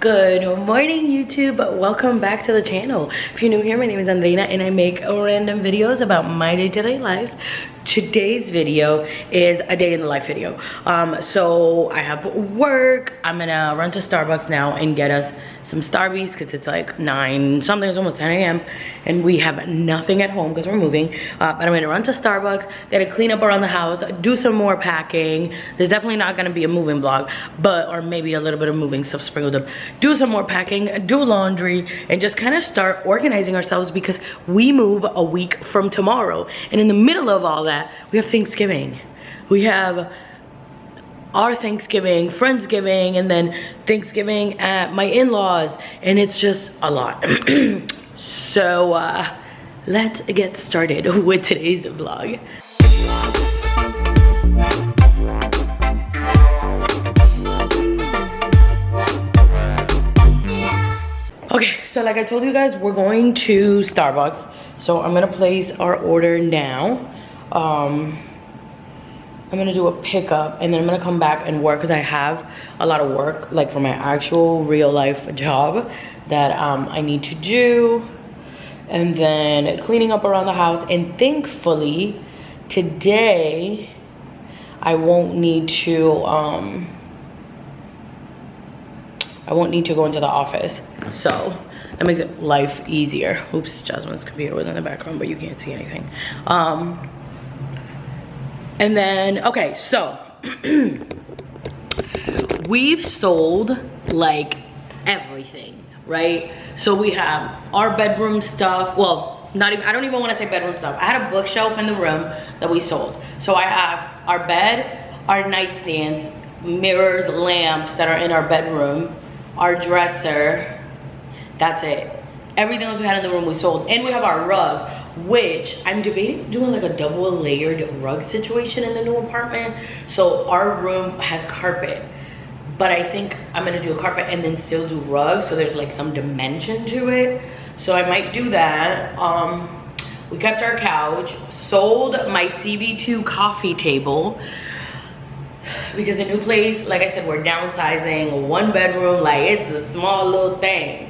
Good morning, YouTube. Welcome back to the channel. If you're new here, my name is Andreina and I make random videos about my day-to-day life. Today's video is a day in the life video. So I have work. I'm gonna run to Starbucks now and get us some Starbies because it's like 9 something, it's almost 10 a.m. and we have nothing at home because we're moving. But I'm gonna run to Starbucks, gotta clean up around the house, do some more packing. There's definitely not gonna be a moving vlog, or maybe a little bit of moving stuff sprinkled up. Do some more packing, do laundry, and just kind of start organizing ourselves because we move a week from tomorrow. And in the middle of all that, we have Thanksgiving. We have our Thanksgiving, Friendsgiving, and then Thanksgiving at my in-laws, and it's just a lot. So let's get started with today's vlog. Okay, so like I told you guys, we're going to Starbucks, so I'm gonna place our order now. I'm gonna do a pickup and then I'm gonna come back and work because I have a lot of work, like for my actual real life job that I need to do, and then cleaning up around the house. And thankfully today I won't need to go into the office, so that makes it life easier. Oops, Jasmine's computer was in the background, but you can't see anything. And then, okay, so we've sold like everything, right? So we have our bedroom stuff. Well, not even, I don't even want to say bedroom stuff. I had a bookshelf in the room that we sold. So I have our bed, our nightstands, mirrors, lamps that are in our bedroom, our dresser. That's it. Everything else we had in the room we sold. And we have our rug, which I'm debating doing like a double layered rug situation in the new apartment. So our room has carpet, but I think I'm gonna do a carpet and then still do rugs, so there's like some dimension to it. So I might do that. We kept our couch, sold my CB2 coffee table because the new place, like I said, we're downsizing, 1 bedroom, like it's a small little thing.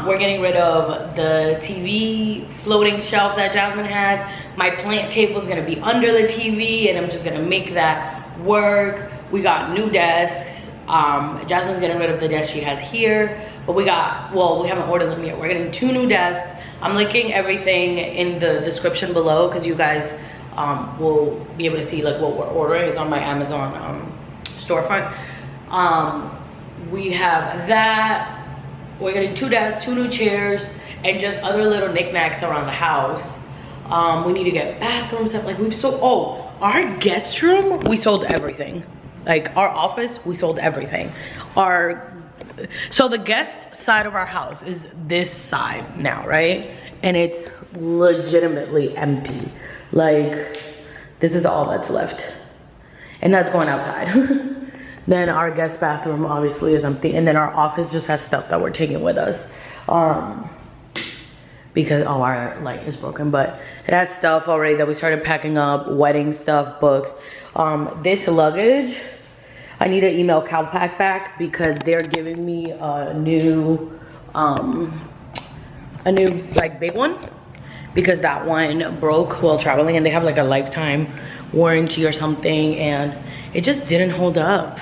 We're getting rid of the TV floating shelf that Jasmine has. My plant table is gonna be under the TV and I'm just gonna make that work. We got new desks. Jasmine's getting rid of the desk she has here, but we haven't ordered them yet. We're getting 2 new desks. I'm linking everything in the description below because you guys will be able to see like what we're ordering. It's on my Amazon storefront. We have that. We're getting 2 desks, 2 new chairs, and just other little knickknacks around the house. We need to get bathroom stuff. Like we've sold, our guest room, we sold everything. Like our office, we sold everything. So the guest side of our house is this side now, right? And it's legitimately empty. Like this is all that's left. And that's going outside. Then our guest bathroom obviously is empty, and then our office just has stuff that we're taking with us because our light is broken, but it has stuff already that we started packing up, wedding stuff, books. This luggage, I need to email CalPack back because they're giving me a new like big one because that one broke while traveling, and they have like a lifetime warranty or something, and it just didn't hold up.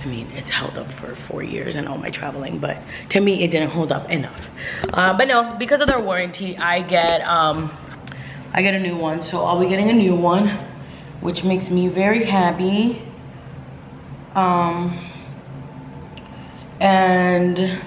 I mean, it's held up for 4 years and all my traveling, but to me, it didn't hold up enough. But no, because of their warranty, I get a new one. So I'll be getting a new one, which makes me very happy. And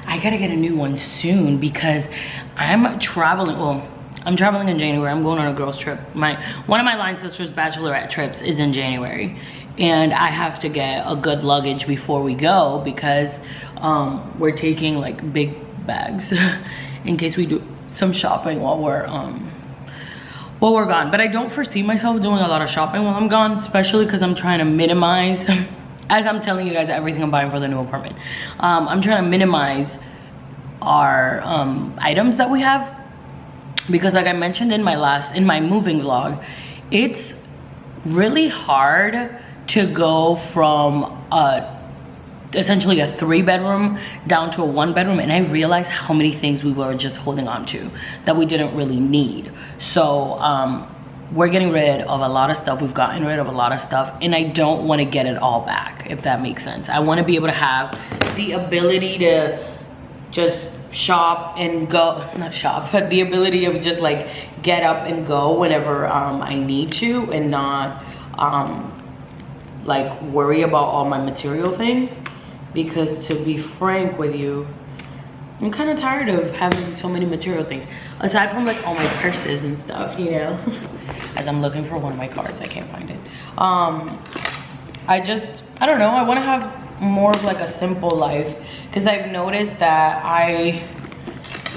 I gotta get a new one soon because I'm traveling. Well, I'm traveling in January. I'm going on a girls trip. One of my line sisters' bachelorette trips is in January, and I have to get a good luggage before we go because we're taking like big bags in case we do some shopping while we're gone. But I don't foresee myself doing a lot of shopping while I'm gone, especially because I'm trying to minimize, as I'm telling you guys everything I'm buying for the new apartment. I'm trying to minimize our items that we have. Because like I mentioned in my moving vlog, it's really hard to go from a essentially a 3-bedroom down to a 1-bedroom, and I realized how many things we were just holding on to that we didn't really need. So we're getting rid of a lot of stuff. We've gotten rid of a lot of stuff, and I don't want to get it all back, if that makes sense. I want to be able to have the ability to just shop and go, not shop, but the ability of just like get up and go whenever I need to, and not like worry about all my material things. Because to be frank with you, I'm kind of tired of having so many material things, aside from like all my purses and stuff, you know. As I'm looking for one of my cards, I can't find it. I don't know, I want to have more of like a simple life, because I've noticed that I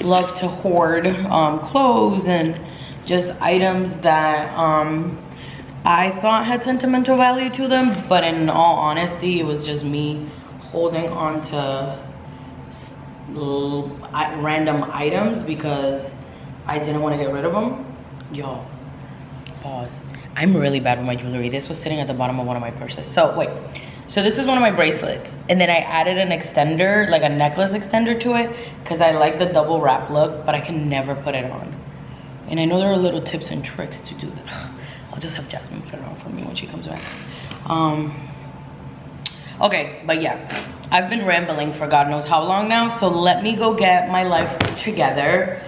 love to hoard clothes and just items that I thought had sentimental value to them, but in all honesty, it was just me holding on to random items because I didn't want to get rid of them. Y'all, pause. I'm really bad with my jewelry. This was sitting at the bottom of one of my purses. So wait, so this is one of my bracelets, and then I added an extender, like a necklace extender to it, because I like the double wrap look, but I can never put it on. And I know there are little tips and tricks to do that. I'll just have Jasmine put it on for me when she comes back. Okay, but yeah, I've been rambling for God knows how long now, so let me go get my life together,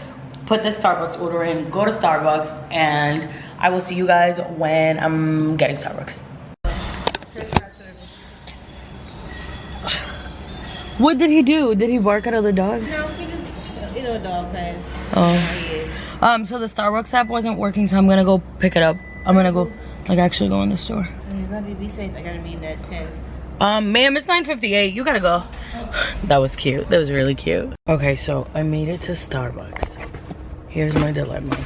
put the Starbucks order in, go to Starbucks, and I will see you guys when I'm getting Starbucks. What did he do? Did he bark at other dogs? No, he just, you know, a dog has. Oh. So the Starbucks app wasn't working, so I'm gonna go pick it up. I'm gonna go, like, actually go in the store. Love you, be safe. I gotta meet at 10. Ma'am, it's 9:58. You gotta go. That was cute. That was really cute. Okay, so I made it to Starbucks. Here's my dilemma.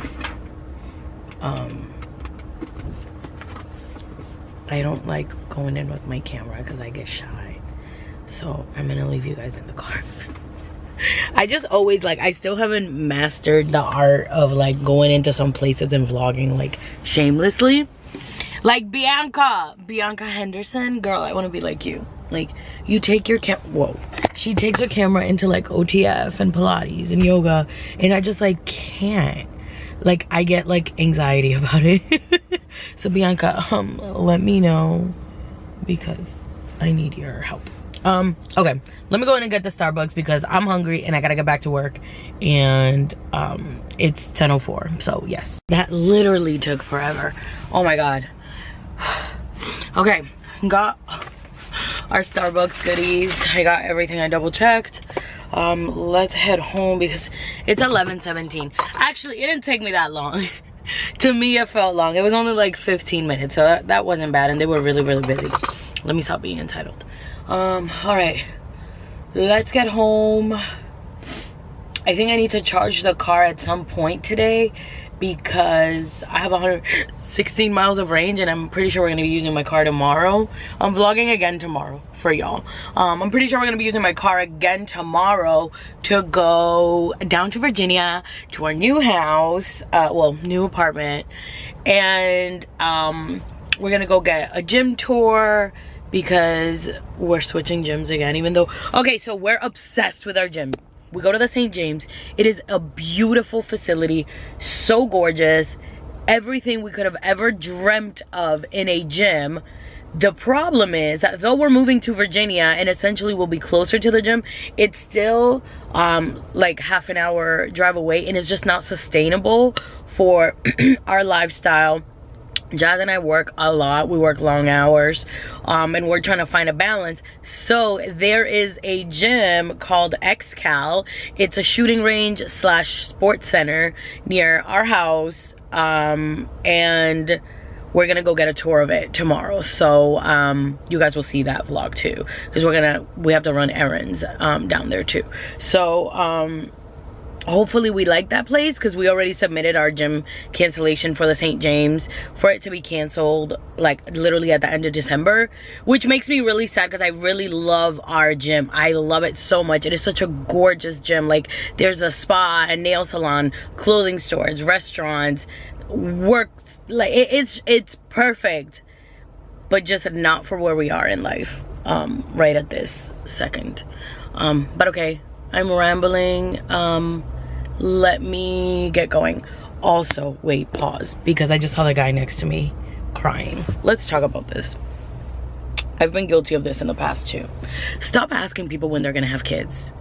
I don't like going in with my camera because I get shy. So I'm gonna leave you guys in the car. I just always, like, I still haven't mastered the art of like going into some places and vlogging like shamelessly. Like Bianca Henderson, girl, I want to be like you. Like, you take your she takes her camera into like OTF and Pilates and yoga, and I just like can't. Like, I get like anxiety about it. So Bianca, let me know, because I need your help. Okay, let me go in and get the Starbucks because I'm hungry and I gotta get back to work, and it's 10:04. So yes, that literally took forever. Oh my god. Okay, got our Starbucks goodies. I got everything. I double checked. Let's head home because it's 11:17. Actually, it didn't take me that long. To me, it felt long. It was only like 15 minutes, so that wasn't bad, and they were really, really busy. Let me stop being entitled. All right, let's get home. I think I need to charge the car at some point today because I have 116 miles of range, and I'm pretty sure we're gonna be using my car tomorrow. I'm vlogging again tomorrow for y'all. I'm pretty sure we're gonna be using my car again tomorrow to go down to Virginia to our new house, well, new apartment, and we're gonna go get a gym tour because we're switching gyms again, even though, okay, so we're obsessed with our gym. We go to the St. James. It is a beautiful facility, so gorgeous. Everything we could have ever dreamt of in a gym. The problem is that though we're moving to Virginia and essentially we'll be closer to the gym, it's still like half an hour drive away, and it's just not sustainable for our lifestyle. Jazz and I work a lot. We work long hours, and we're trying to find a balance. So there is a gym called XCal. It's a shooting range / sports center near our house, and we're gonna go get a tour of it tomorrow. So you guys will see that vlog too, because we have to run errands down there too. So hopefully we like that place, because we already submitted our gym cancellation for the St. James for it to be canceled like literally at the end of December, which makes me really sad because I really love our gym. I love it so much. It is such a gorgeous gym. Like, there's a spa, a nail salon, clothing stores, restaurants, works, like it's perfect, but just not for where we are in life. right at this second. But okay, I'm rambling. Let me get going. Also, wait, pause, because I just saw the guy next to me crying. Let's talk about this. I've been guilty of this in the past too. Stop asking people when they're gonna have kids,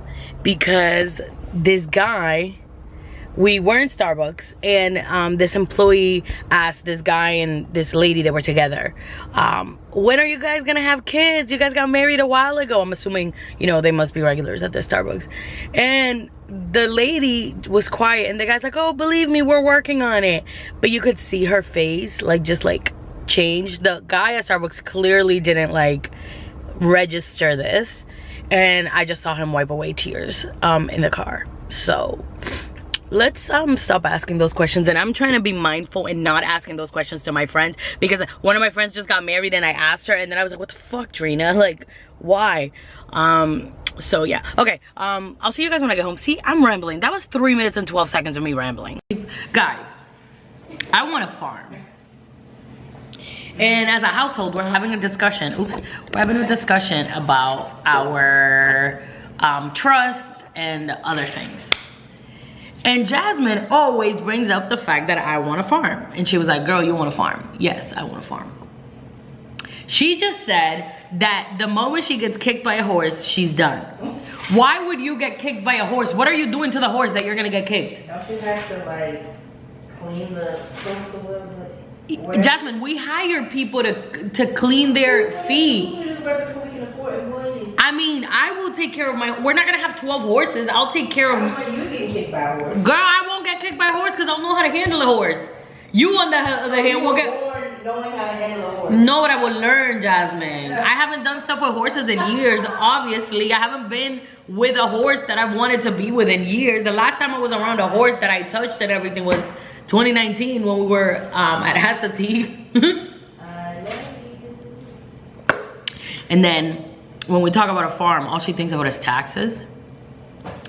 because this guy, we were in Starbucks, and this employee asked this guy and this lady that were together, when are you guys gonna have kids? You guys got married a while ago. I'm assuming, you know, they must be regulars at the Starbucks. And the lady was quiet, and the guy's like, oh, believe me, we're working on it. But you could see her face, like, just like change. The guy at Starbucks clearly didn't like register this, and I just saw him wipe away tears in the car. So let's stop asking those questions. And I'm trying to be mindful and not asking those questions to my friends, because one of my friends just got married and I asked her, and then I was like, what the fuck, Trina, like, why? So yeah, okay, I'll see you guys when I get home. See, I'm rambling. That was 3 minutes and 12 seconds of me rambling. Guys, I want a farm. And as a household, we're having a discussion. Oops, we're having a discussion about our trust and other things. And Jasmine always brings up the fact that I want a farm. And she was like, girl, you want a farm? Yes, I want a farm. She just said that the moment she gets kicked by a horse, she's done. Why would you get kicked by a horse? What are you doing to the horse that you're gonna get kicked? Don't you have to like clean the horse a little bit? Jasmine, we hire people to clean their feet. I mean, I will take care of my, we're not gonna have 12 horses. I'll take care of. How you get kicked by a horse? Girl, I won't get kicked by a horse because I don't know how to handle a horse. You on the other hand will get. Knowing how to handle a horse. No, but I will learn, Jasmine. I haven't done stuff with horses in years, obviously. I haven't been with a horse that I've wanted to be with in years. The last time I was around a horse that I touched and everything was 2019 when we were at Hatsati. And then when we talk about a farm, all she thinks about is taxes,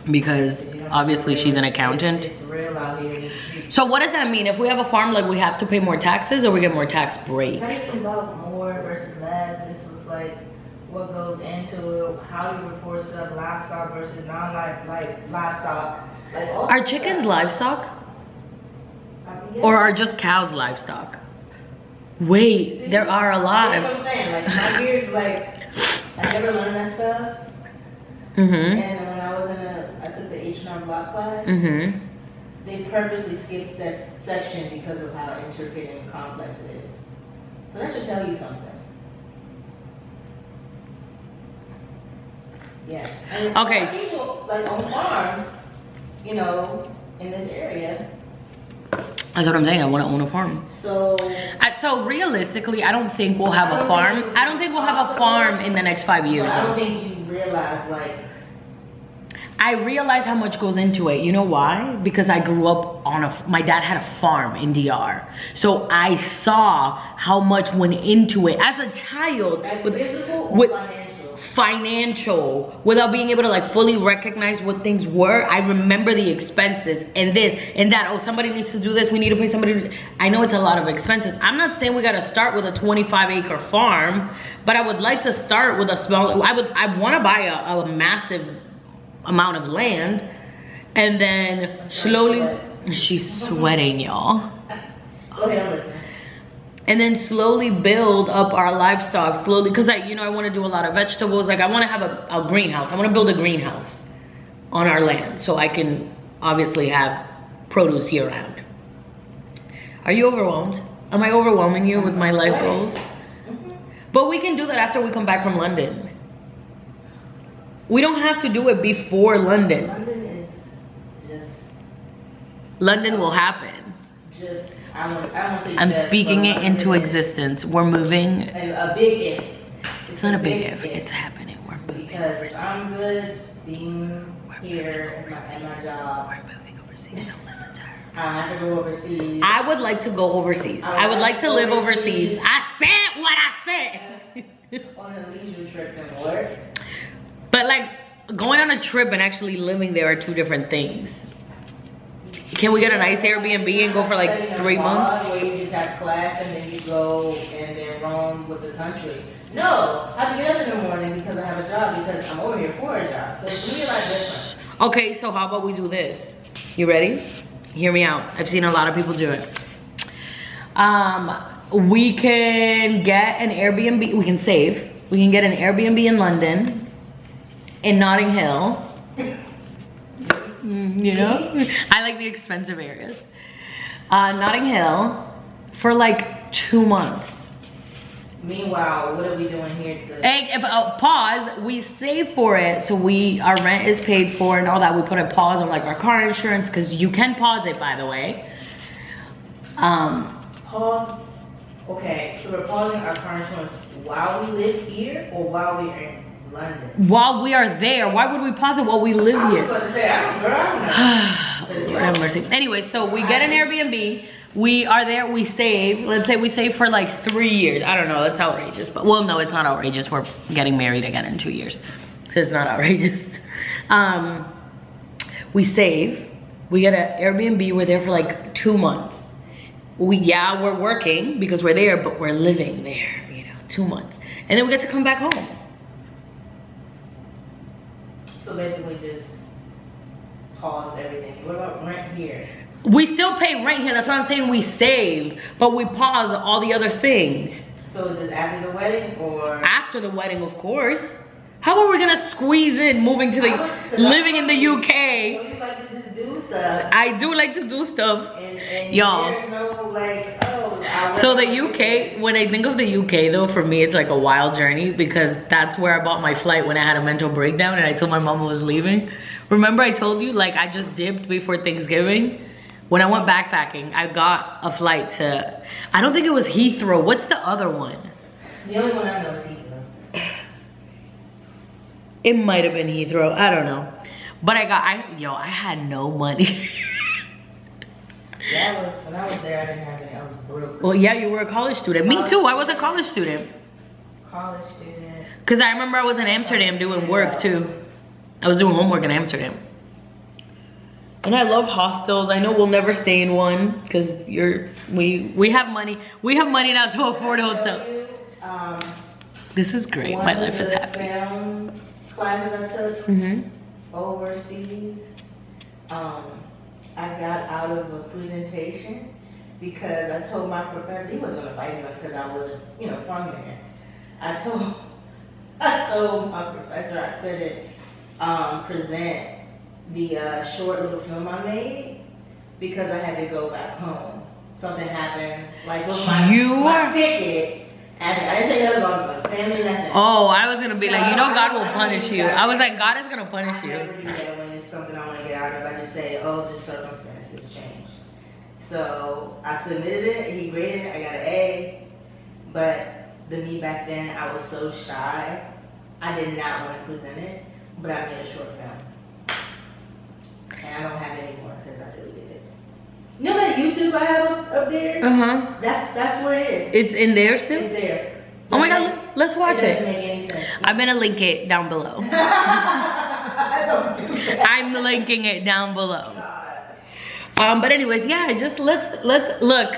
because obviously she's an accountant. It's real out here. So what does that mean? If we have a farm, like, we have to pay more taxes, or we get more tax breaks? It's about more versus less. This is like what goes into it, how you report stuff, livestock versus livestock. Like all Are chickens stuff. livestock? Yeah. Or are just cows livestock? Wait, See, there are a lot that's of. what I'm saying. Like my years, like I never learned that stuff. Mm-hmm. And when I was I took the H&R block class. Mm-hmm. They purposely skipped that section because of how intricate and complex it is. So that should tell you something. Yes. And Okay. people like on farms, you know, in this area. That's what I'm saying. I want to own a farm. So So realistically, I don't think we'll have a farm. I don't think we'll have a farm in the next 5 years. I don't think you realize like. I realize how much goes into it. You know why? Because I grew up on my dad had a farm in DR. So I saw how much went into it as a child. Like with, physical or with financial? Financial. Without being able to like fully recognize what things were. I remember the expenses and this and that. Oh, somebody needs to do this. We need to pay somebody. I know it's a lot of expenses. I'm not saying we got to start with a 25-acre farm, but I would like to start with a small, I want to buy a massive amount of land, and then slowly, she's sweating, y'all. Go ahead, I'm listening. And then slowly build up our livestock slowly, because I want to do a lot of vegetables. Like I want to have a greenhouse. I want to build a greenhouse on our land so I can obviously have produce year round. Are you overwhelmed? Am I overwhelming you with my life goals? But we can do that after we come back from London. We don't have to do it before London. London is just. London will happen. Just. I don't want to say. I'm just, speaking it into London existence. We're moving. And a big if. It's not a big if. It's happening. We're moving Because overseas. I'm good being here at my job. We're moving overseas. Don't listen to her. I have to go overseas. I would like to go overseas. I would like to live overseas. I said what I said. On a leisure trip and work. But like going on a trip and actually living there are two different things. Can we get a nice Airbnb and go for like 3 months? Where you just have class and then you go and then roam with the country. No, I have to get up in the morning because I have a job, because I'm over here for a job. So it's really like different. Okay, so how about we do this? You ready? Hear me out. I've seen a lot of people do it. We can get an Airbnb. We can save. We can get an Airbnb in London, in Notting Hill. You know, I like the expensive areas. Notting Hill for like 2 months. Meanwhile, what are we doing here to? And if pause, we save for it, so our rent is paid for and all that. We put a pause on like our car insurance, because you can pause it, by the way. Pause. Okay, so we're pausing our car insurance while we live here or while we're in London? While we are there. Why would we pause it while we live here? I was about to say, I don't know. Lord have mercy. Anyway, so we get an Airbnb. We are there, we save. Let's say we save for like 3 years. I don't know, that's outrageous. But well, no, it's not outrageous. We're getting married again in 2 years. It's not outrageous. We save. We get an Airbnb. We're there for like 2 months. We're working because we're there, but we're living there, 2 months. And then we get to come back home. So basically just pause everything. What about rent here? We still pay rent here. That's what I'm saying. We save, but we pause all the other things. So is this after the wedding or? After the wedding, of course. How are we gonna squeeze in moving to living in the UK? Well, you like to just do stuff. I do like to do stuff. And y'all. There's no like, So the UK, when I think of the UK though, for me it's like a wild journey, because that's where I bought my flight when I had a mental breakdown and I told my mom I was leaving. Remember I told you, like, I just dipped before Thanksgiving? When I went backpacking, I got a flight to, I don't think it was Heathrow. What's the other one? The only one I know is Heathrow. It might have been Heathrow, I don't know. But I had no money. When I was there, I didn't have any, I was broke. Well, yeah, you were a college student. Me too, I was a college student. College student. Because I remember I was in Amsterdam doing work too. I was doing homework in Amsterdam. And I love hostels. I know we'll never stay in one because we have money. We have money now to afford a hotel. This is great. My life is happy. Film classes I took overseas. I got out of a presentation because I told my professor, he wasn't gonna fight me because I wasn't, from there. I told my professor I couldn't present the short little film I made because I had to go back home. Something happened, like with my ticket. I didn't say nothing about like family, nothing. Oh, I was gonna be like, God will punish you. I was like, God is gonna punish you. I never do that when it's something I want to get out of. I just say, oh, just circumstances change. So I submitted it. He graded it. I got an A. But the me back then, I was so shy. I did not want to present it, but I made a short film. And I don't have it anymore because I deleted it. You know that YouTube I have up there? Uh-huh. That's where it is. It's in there still? It's there. Oh my God, let's watch it. It doesn't make any sense. I'm gonna link it down below. Don't do that. I'm linking it down below. But anyways, yeah, just let's look.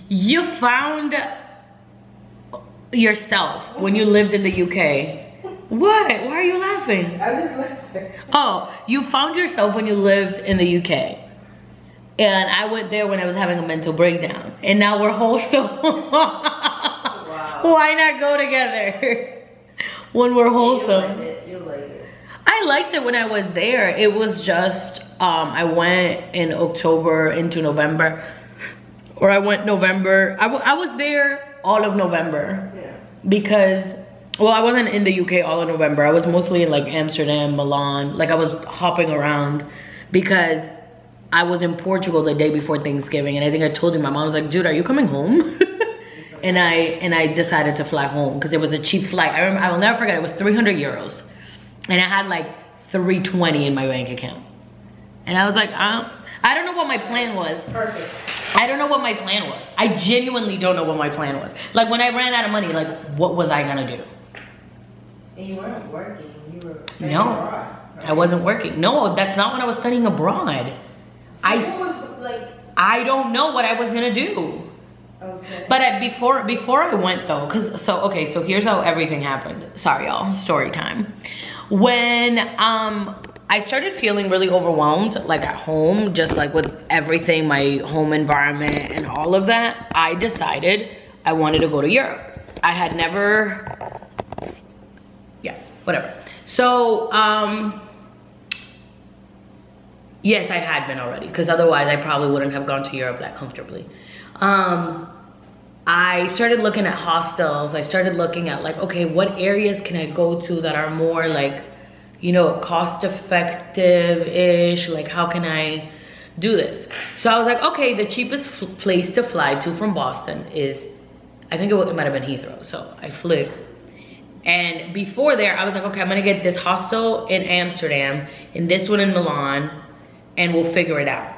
You found yourself when you lived in the UK. What? Why are you laughing? I just laughing. Oh, you found yourself when you lived in the UK. And I went there when I was having a mental breakdown. And now we're wholesome. Wow. Why not go together when we're wholesome? You'll like it. I liked it when I was there. It was just, I went in October into November. Or I went November. I was there all of November. Yeah. Because, well, I wasn't in the UK all of November. I was mostly in like Amsterdam, Milan. Like I was hopping around because I was in Portugal the day before Thanksgiving. And I think I told you, my mom was like, dude, are you coming home? and I decided to fly home because it was a cheap flight. I will never forget, it was 300 euros. And I had like 320 in my bank account. And I was like, I don't know what my plan was. Perfect. I don't know what my plan was. I genuinely don't know what my plan was. Like when I ran out of money, like what was I gonna do? And you weren't working, you were No, abroad, right? I wasn't working. No, that's not when I was studying abroad. So what was like? I don't know what I was gonna do. Okay. But before I went though, so here's how everything happened. Sorry y'all, story time. When I started feeling really overwhelmed, like at home, just like with everything, my home environment and all of that, I decided I wanted to go to Europe. I had never, yeah, whatever. So, yes, I had been already, because otherwise I probably wouldn't have gone to Europe that comfortably. I started looking at hostels. I started looking at like, okay, what areas can I go to that are more like, you know, cost effective-ish, like how can I do this? So I was like, okay, the cheapest place to fly to from Boston is, I think it might have been Heathrow. So I flew. And before there, I was like, okay, I'm gonna get this hostel in Amsterdam and this one in Milan, and we'll figure it out.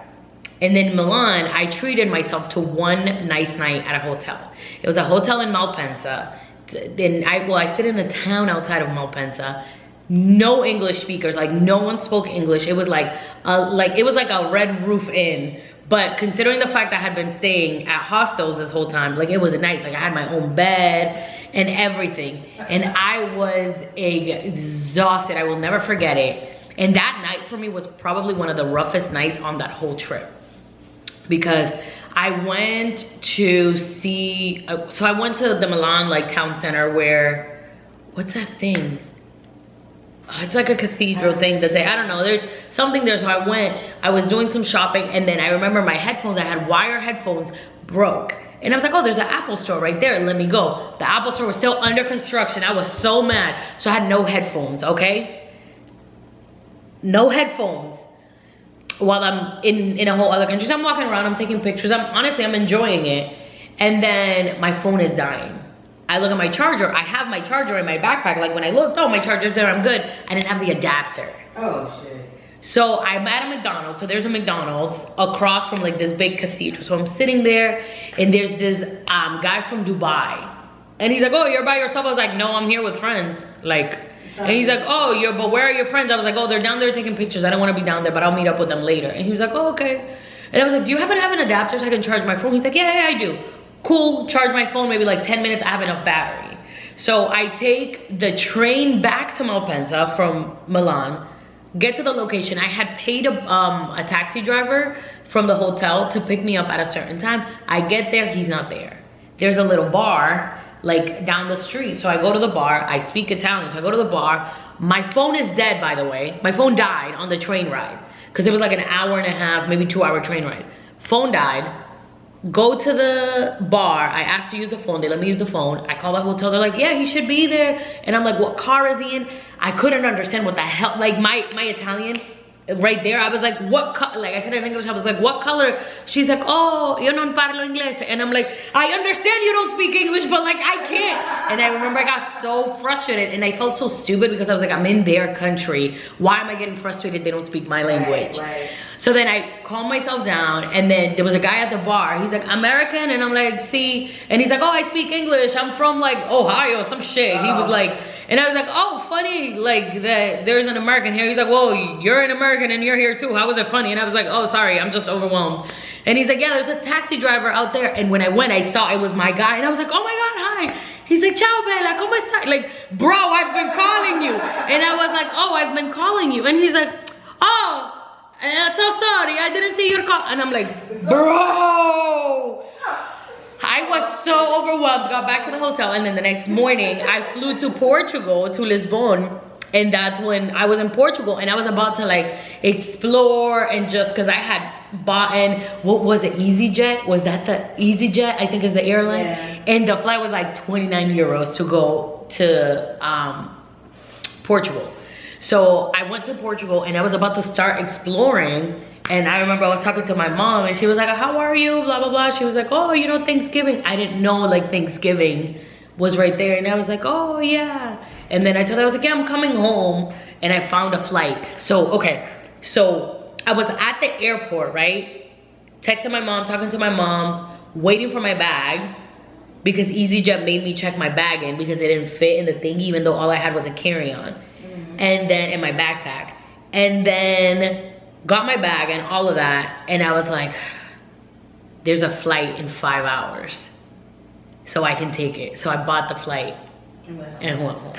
And then Milan, I treated myself to one nice night at a hotel. It was a hotel in Malpensa. Then I stayed in a town outside of Malpensa. No English speakers, like no one spoke English. It was like a Red Roof Inn. But considering the fact that I had been staying at hostels this whole time, like it was nice. Like I had my own bed and everything. And I was exhausted. I will never forget it. And that night for me was probably one of the roughest nights on that whole trip. Because I went to see, so I went to the Milan like town center where, what's that thing? Oh, it's like a cathedral thing that I don't know, there's something there. So I went, I was doing some shopping, and then I remember my headphones, I had wire headphones, broke. And I was like, oh, there's an Apple store right there, let me go. The Apple store was still under construction. I was so mad. So I had no headphones, okay? No headphones. While I'm in a whole other country. So I'm walking around, I'm taking pictures. Honestly, I'm enjoying it. And then my phone is dying. I look at my charger. I have my charger in my backpack. Like when I looked, oh, my charger's there, I'm good. I didn't have the adapter. Oh, shit. So I'm at a McDonald's. So there's a McDonald's across from like this big cathedral. So I'm sitting there, and there's this guy from Dubai. And he's like, oh, you're by yourself? I was like, no, I'm here with friends. Like, and he's like, oh, but where are your friends? I was like, oh, they're down there taking pictures. I don't want to be down there, but I'll meet up with them later. And he was like, oh, okay. And I was like, do you happen to have an adapter so I can charge my phone? He's like, yeah, I do. Cool, charge my phone, maybe like 10 minutes, I have enough battery. So I take the train back to Malpensa from Milan, get to the location. I had paid a taxi driver from the hotel to pick me up at a certain time. I get there, he's not there. There's a little bar like down the street. So I go to the bar, I speak Italian, so I go to the bar. My phone is dead, by the way. My phone died on the train ride because it was like an hour and a half, maybe 2 hour train ride. Phone died. Go to the bar, I asked to use the phone, they let me use the phone. I call the hotel, they're like, yeah, he should be there. And I'm like, what car is he in? I couldn't understand what the hell, like my Italian, right there, I was like, what color? Like I said in English, I was like, what color? She's like, oh, yo non parlo inglese. And I'm like, I understand you don't speak English, but like I can't. And I remember I got so frustrated, and I felt so stupid because I was like, I'm in their country. Why am I getting frustrated? They don't speak my language. Right. So then I calmed myself down, and then there was a guy at the bar. He's like, American? And I'm like, see? And he's like, oh, I speak English. I'm from like Ohio, some shit. He was like, and I was like, oh, funny, like that there's an American here. He's like, whoa, you're an American and you're here too. How was it funny? And I was like, oh, sorry, I'm just overwhelmed. And he's like, yeah, there's a taxi driver out there. And when I went, I saw it was my guy. And I was like, oh my God, hi. He's like, ciao, Bella, ¿cómo estás? Like, bro, I've been calling you. And I was like, oh, I've been calling you. And he's like, oh, I'm so sorry, I didn't see your call. And I'm like, bro. I was so overwhelmed, got back to the hotel, and then the next morning I flew to Portugal, to Lisbon. And that's when I was in Portugal, and I was about to like explore, and just because I had bought in, what was it, EasyJet? Was that the EasyJet? I think is the airline. Yeah. And the flight was like 29 euros to go to Portugal. So I went to Portugal, and I was about to start exploring. And I remember I was talking to my mom, and she was like, how are you? Blah, blah, blah. She was like, oh, you know, Thanksgiving. I didn't know like Thanksgiving was right there. And I was like, oh yeah. And then I told her, I was like, yeah, I'm coming home. And I found a flight. So, okay. So I was at the airport, right? Texting my mom, talking to my mom, waiting for my bag. Because EasyJet made me check my bag in because it didn't fit in the thing, even though all I had was a carry-on. And then in my backpack. And then got my bag and all of that, and I was like, there's a flight in 5 hours. so I can take it. So I bought the flight and went home.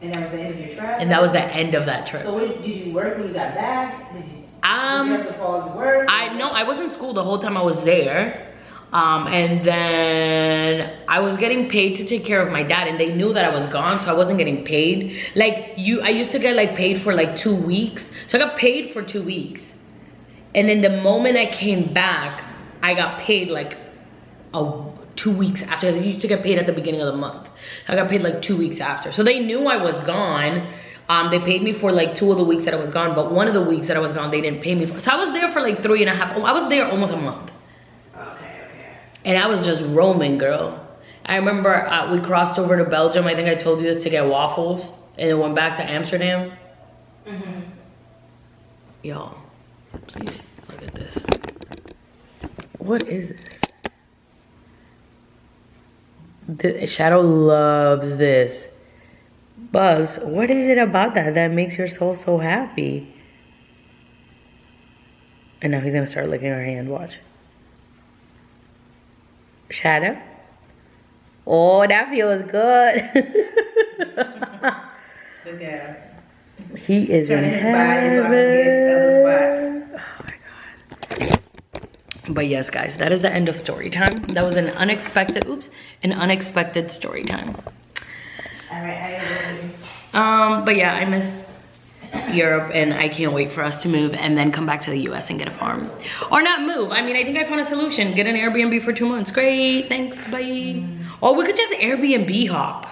And that was the end of your trip? And that was the end of that trip. So did you work when you got back? Did you have to pause work? No, I was in school the whole time I was there. And then I was getting paid to take care of my dad, and they knew that I was gone, so I wasn't getting paid. Like I used to get like paid for like 2 weeks. So I got paid for 2 weeks. And then the moment I came back, I got paid like 2 weeks after. I used to get paid at the beginning of the month. I got paid like 2 weeks after. So they knew I was gone. They paid me for like 2 of the weeks that I was gone, but 1 of the weeks that I was gone, they didn't pay me for. So I was there for like 3.5. I was there almost a month. And I was just roaming, girl. I remember we crossed over to Belgium. I think I told you this, to get waffles. And then went back to Amsterdam. Y'all, please look at this. What is this? Shadow loves this. Buzz, what is it about that makes your soul so happy? And now he's gonna start licking her hand, watch. Shadow? Oh, that feels good. Look at him. He is in heaven. Oh my God. But yes, guys, that is the end of story time. That was an unexpected story time. Alright, but yeah, I miss Europe, and I can't wait for us to move and then come back to the US and get a farm. Or not move. I mean, I think I found a solution. Get an Airbnb for 2 months. Great, thanks, bye. Or we could just Airbnb hop.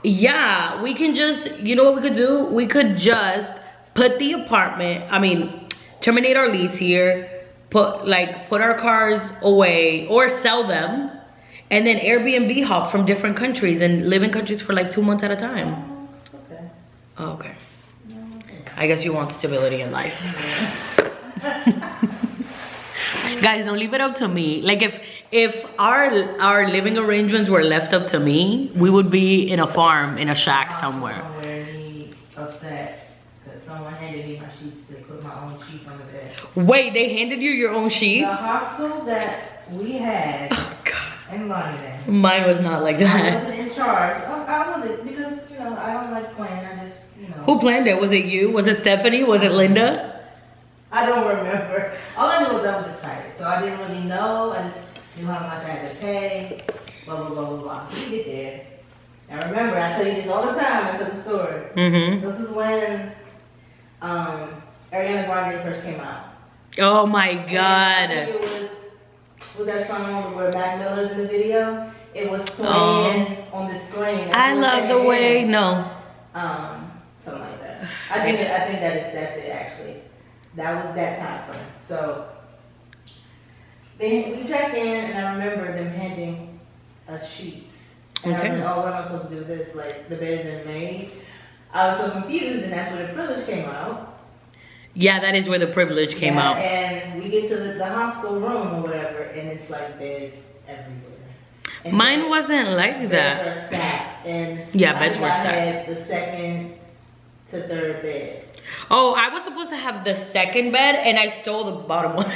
Yeah, we can just, you know what we could do? We could just put the apartment, terminate our lease here, put our cars away or sell them, and then Airbnb hop from different countries and live in countries for like 2 months at a time. Oh, okay. I guess you want stability in life. Guys, don't leave it up to me. Like if our living arrangements were left up to me, we would be in a farm, in a shack somewhere. Upset because someone handed me my sheets to put my own sheets on the bed. Wait, they handed you your own sheets? The hostel that we had in London. Mine was not like that. I wasn't in charge. I wasn't, because I don't like planning. I just Who planned it? Was it you? Was it Stephanie? Was it Linda? I don't remember. All I knew was I was excited, so I didn't really know. I just knew how much I had to pay. Blah blah blah blah blah. So we get there. Now remember, I tell you this all the time. I tell the story. This is when Ariana Grande first came out. Oh my God! And I think it was with that song where Mac Miller's in the video. It was playing on the screen. I love the way. Something like that. I think that's it actually. That was that time frame. So we check in, and I remember them handing us sheets. And I was like, oh, what am I supposed to do with this? Like, the bed isn't made. I was so confused, and that's where the privilege came out. Yeah, that is where the privilege came out. And we get to the hostel room or whatever, and it's like beds everywhere. And mine wasn't like that. Beds are stacked, and beds were stacked. I had the second to third bed. Oh, I was supposed to have the second bed, and I stole the bottom one.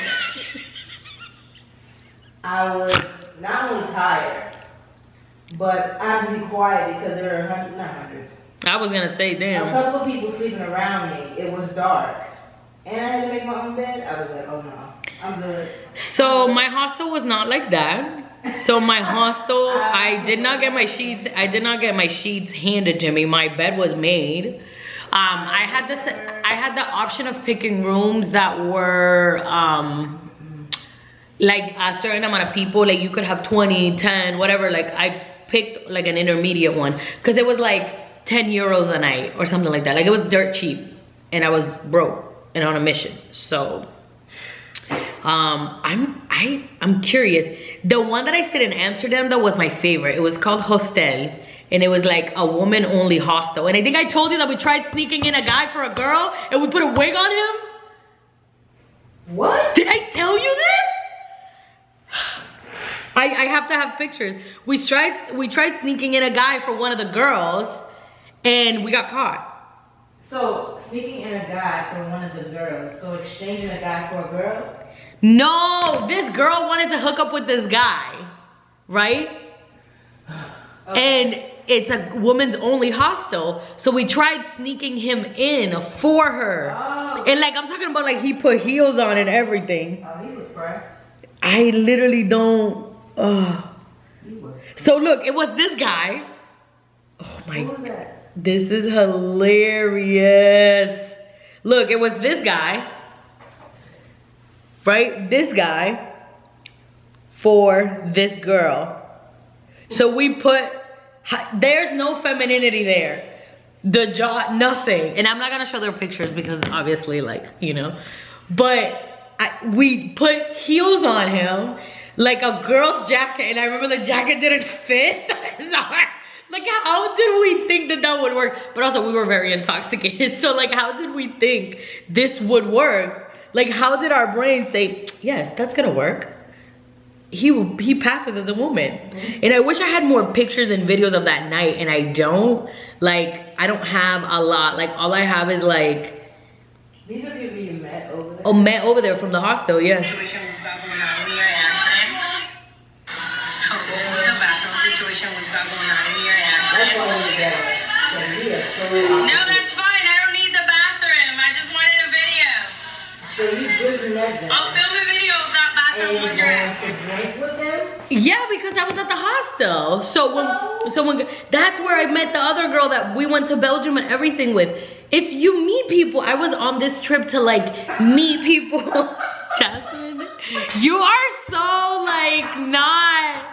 I was not only tired, but I had to be quiet because there are hundreds. I was gonna say, damn. A couple of people sleeping around me. It was dark, and I had to make my own bed. I was like, oh no, I'm good. So my hostel was not like that. So my hostel, I did not get my sheets. I did not get my sheets handed to me. My bed was made. I had the option of picking rooms that were like a certain amount of people. Like you could have 20, 10, whatever. Like I picked like an intermediate one because it was like 10 euros a night or something like that. Like it was dirt cheap, and I was broke and on a mission. So I'm curious. The one that I stayed in Amsterdam, that was my favorite. It was called Hostel. And it was like a woman only hostel. And I think I told you that we tried sneaking in a guy for a girl and we put a wig on him. What? Did I tell you this? I have to have pictures. We tried sneaking in a guy for one of the girls and we got caught. So sneaking in a guy for one of the girls. So exchanging a guy for a girl? No, this girl wanted to hook up with this guy, right? Okay. And it's a woman's only hostel, so we tried sneaking him in for her. Oh. And like, I'm talking about like he put heels on and everything. Oh, he was pressed. I literally don't. So look, it was this guy. Oh my God. This is hilarious. Look, it was this guy. Right? This guy for this girl. So we put, there's no femininity there. The jaw, nothing. And I'm not gonna show their pictures because obviously, like, you know. But we put heels on him, like a girl's jacket. And I remember the jacket didn't fit. Like, how did we think that that would work? But also, we were very intoxicated. So like, how did we think this would work? Like, how did our brain say, yes, that's gonna work? He passes as a woman. Mm-hmm. And I wish I had more pictures and videos of that night, and I don't. Like, I don't have a lot. Like, all I have is like... These are people you met over there? Oh, met over there from the hostel, yeah. So this is the bathroom situation we've got going on in here. That's why we're together. No, that's fine. I don't need the bathroom. I just wanted a video. So you just met them. I'll film a video of that bathroom with your ass. To drink with them? Yeah, because I was at the hostel. So when that's where I met the other girl that we went to Belgium and everything with. It's you meet people. I was on this trip to like meet people. Jasmine, you are so like not.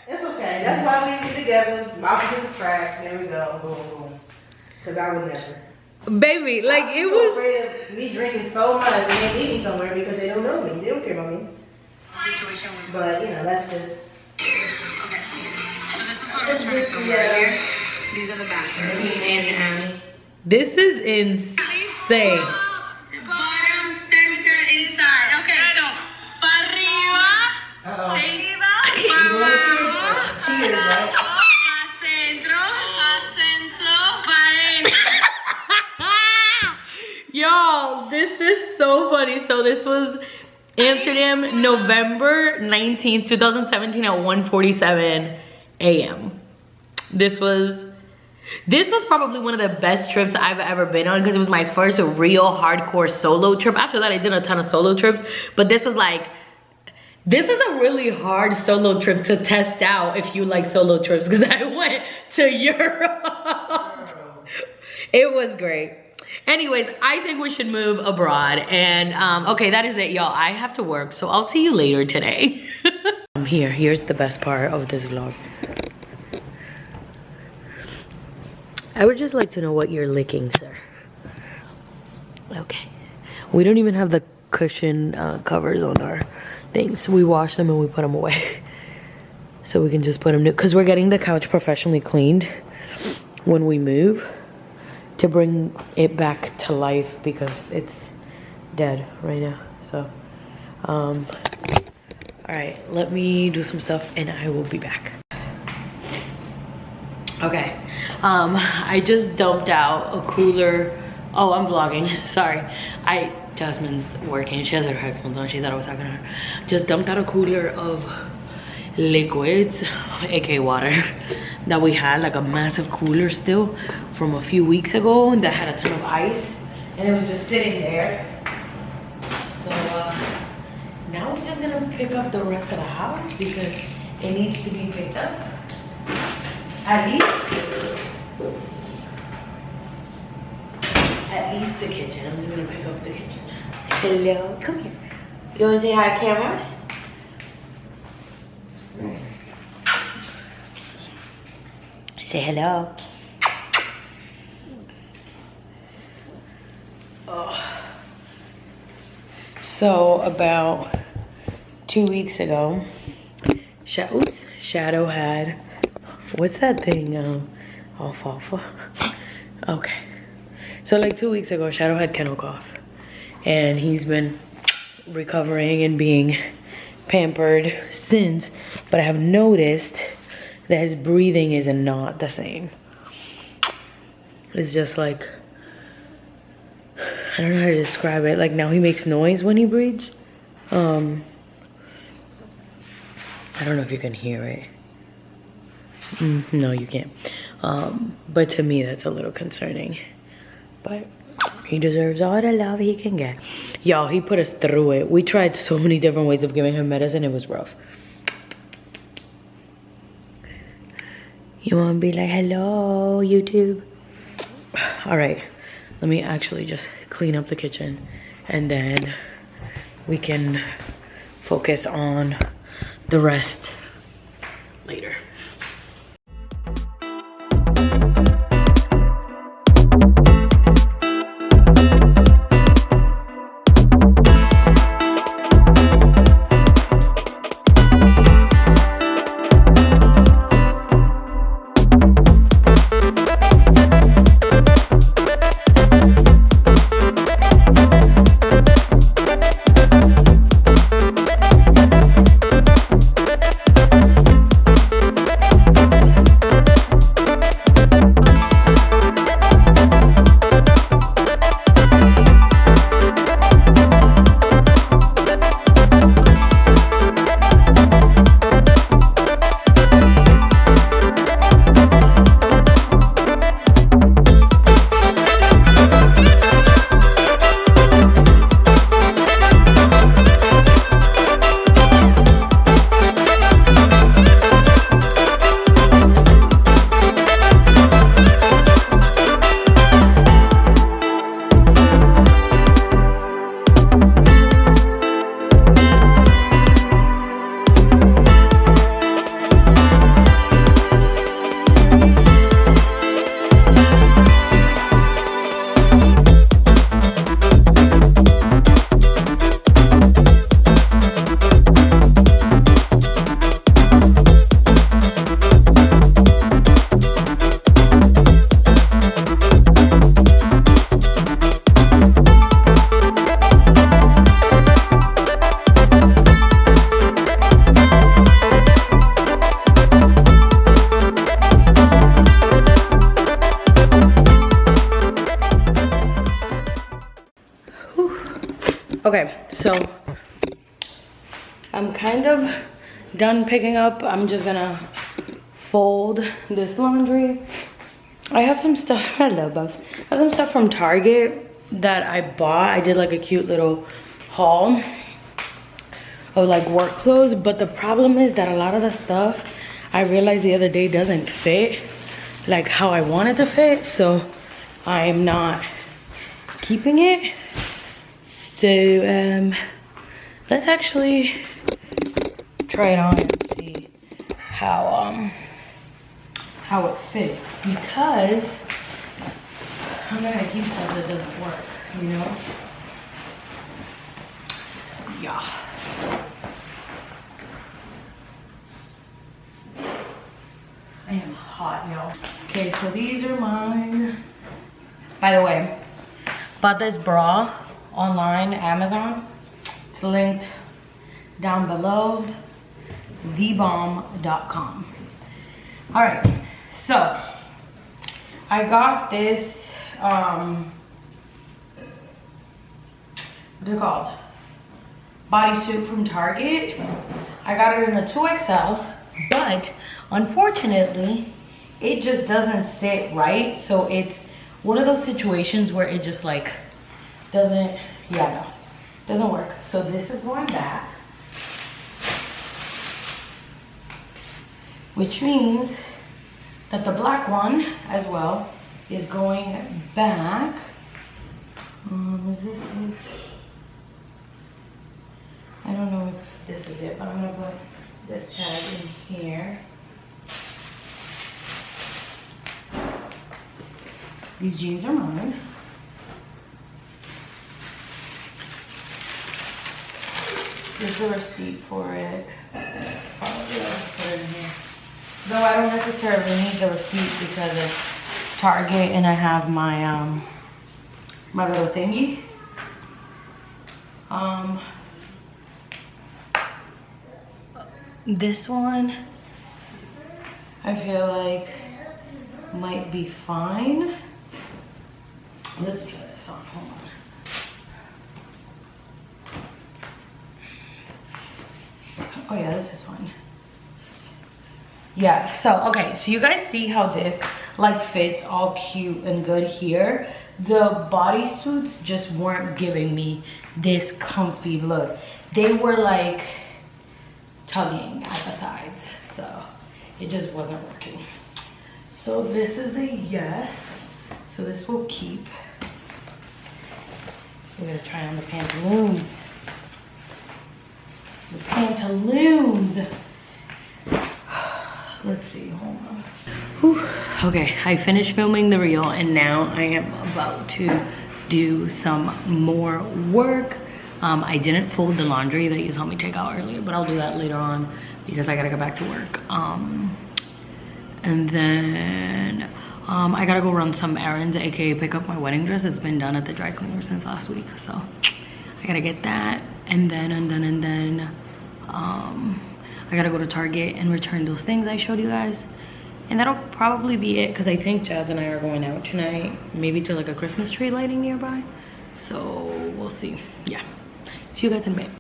It's okay. That's why we get together. Opposites attract. There we go. Boom, boom. Because I would never. Baby, like it was. Afraid of me drinking so much and they leave me somewhere because they don't know me. They don't care about me. Situation with. But you know, that's just. Okay. So this is what I was trying to film earlier. These are the bathrooms. And this is insane. Bottom, center, inside. Okay, so. Pa arriba. Arriba. Pa abajo. Cheers, right? Pa centro. Pa centro. Pa dentro. Yo, this is so funny. So this was Amsterdam, November 19th, 2017 at 1:47 a.m. This was probably one of the best trips I've ever been on because it was my first real hardcore solo trip. After that, I did a ton of solo trips, but this was a really hard solo trip to test out if you like solo trips because I went to Europe. It was great. Anyways, I think we should move abroad. And okay, that is it, y'all. I have to work, so I'll see you later today. Here's the best part of this vlog. I would just like to know what you're licking, sir. Okay. We don't even have the cushion covers on our things. We wash them and we put them away. So we can just put them new. Because we're getting the couch professionally cleaned when we move to bring it back to life because it's dead right now. So, all right, let me do some stuff and I will be back. Okay. I just dumped out a cooler. Oh, I'm vlogging. Sorry. Jasmine's working. She has her headphones on. She thought I was talking to her. Just dumped out a cooler of liquids, aka water, that we had, like a massive cooler still from a few weeks ago that had a ton of ice, and it was just sitting there. So now we're just gonna pick up the rest of the house because it needs to be picked up. At least the kitchen. I'm just gonna pick up the kitchen. Hello, come here. You wanna say hi, cameras? Say hello. Oh. So about 2 weeks ago, Shadow had, what's that thing? Alfalfa. Okay. So like 2 weeks ago, Shadow had kennel cough, and he's been recovering and being pampered since, but I have noticed that his breathing is not the same. It's just like, I don't know how to describe it. Like now he makes noise when he breathes. I don't know if you can hear it. No, you can't. But to me, that's a little concerning. But he deserves all the love he can get. Y'all, he put us through it. We tried so many different ways of giving him medicine. It was rough. You want to be like, hello, YouTube? All right, let me actually just clean up the kitchen and then we can focus on the rest later. Okay, so I'm kind of done picking up. I'm just gonna fold this laundry. I have some stuff, I love us. I have some stuff from Target that I bought. I did like a cute little haul of like work clothes, but the problem is that a lot of the stuff I realized the other day doesn't fit like how I want it to fit, so I am not keeping it. So let's actually try it on and see how it fits, because I'm not gonna keep stuff that doesn't work, you know? Yeah. I am hot, y'all. Okay, so these are mine. By the way, bought this bra online, Amazon. It's linked down below, thebomb.com. All right, so I got this, what's it called? Bodysuit from Target. I got it in a 2XL, but unfortunately, it just doesn't sit right. So it's one of those situations where it just like doesn't work. So this is going back, which means that the black one as well is going back. Is this it? I don't know if this is it, but I'm gonna put this tag in here. These jeans are mine. There's a receipt for it. Probably I'll just put it in here. Though I don't necessarily need the receipt because it's Target and I have my my little thingy. This one I feel like might be fine. Let's try this on. Hold on. Oh yeah, this is fine. Yeah, so okay, so you guys see how this like fits all cute and good here. The bodysuits just weren't giving me this comfy look. They were like tugging at the sides, so it just wasn't working. So this is a yes, so this will keep. We're gonna try on the pantaloons. The pantaloons. Let's see, hold on. Whew. Okay, I finished filming the reel and now I am about to do some more work. I didn't fold the laundry that you saw me take out earlier, but I'll do that later on because I gotta go back to work. And then I gotta go run some errands, aka pick up my wedding dress. It's been done at the dry cleaner since last week, so I gotta get that. And then I gotta go to Target and return those things I showed you guys. And that'll probably be it because I think Jazz and I are going out tonight, maybe to like a Christmas tree lighting nearby. So we'll see. Yeah, see you guys in a bit.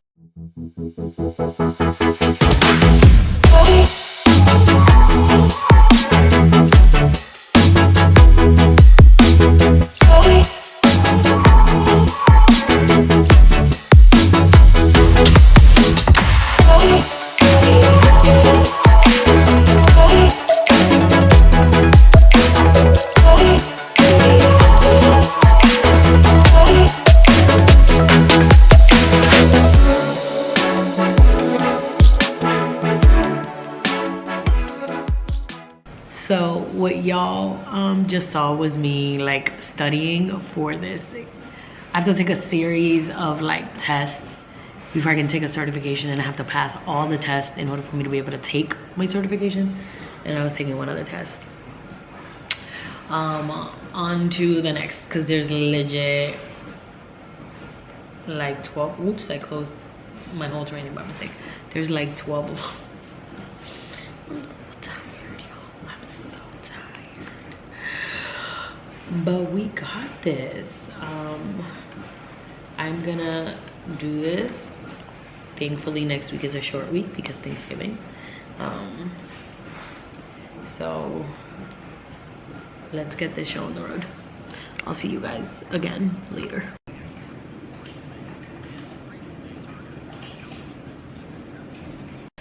So what y'all just saw was me like studying for this. I have to take a series of like tests before I can take a certification, and I have to pass all the tests in order for me to be able to take my certification. And I was taking one other test. On to the next, because there's legit like 12. Whoops, I closed my whole training by mistake. There's like 12 of them. But we got this. I'm gonna do this. Thankfully next week is a short week because Thanksgiving. So let's get this show on the road. I'll see you guys again later.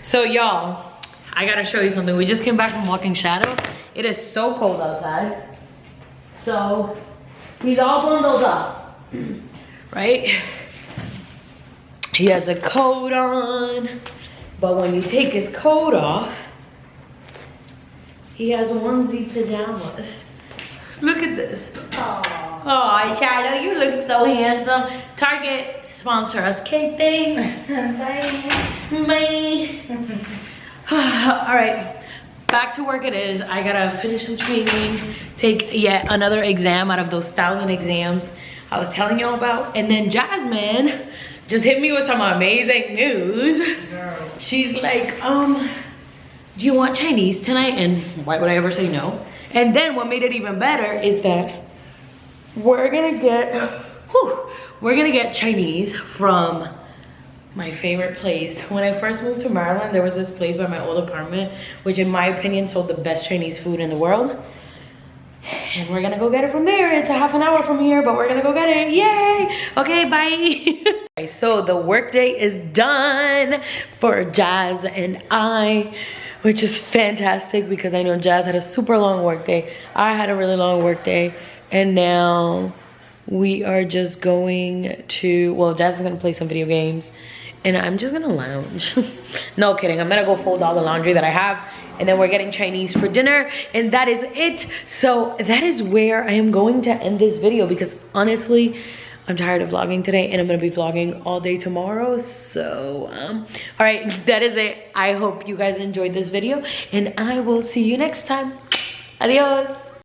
So y'all, I gotta show you something. We just came back from walking Shadow. It is so cold outside. So he's all bundled up, right? He has a coat on, but when you take his coat off, he has onesie pajamas. Look at this. Oh, Shadow, you look so handsome. Target, sponsor us. Okay, thanks. Bye. Bye. All right. Back to work it is. I gotta finish some training, take yet another exam out of those 1,000 exams I was telling y'all about. And then Jasmine just hit me with some amazing news. Girl. She's like, do you want Chinese tonight? And why would I ever say no? And then what made it even better is that we're gonna get Chinese from my favorite place. When I first moved to Maryland, there was this place by my old apartment, which in my opinion sold the best Chinese food in the world. And we're gonna go get it from there. It's a half an hour from here, but we're gonna go get it. Yay! Okay, bye. So the workday is done for Jazz and I, which is fantastic because I know Jazz had a super long workday. I had a really long workday, and now we are just going to, well, Jazz is gonna play some video games and I'm just gonna lounge. No kidding, I'm gonna go fold all the laundry that I have, and then we're getting Chinese for dinner, and that is it. So that is where I am going to end this video because honestly, I'm tired of vlogging today and I'm gonna be vlogging all day tomorrow. So, all right, that is it. I hope you guys enjoyed this video and I will see you next time. Adios.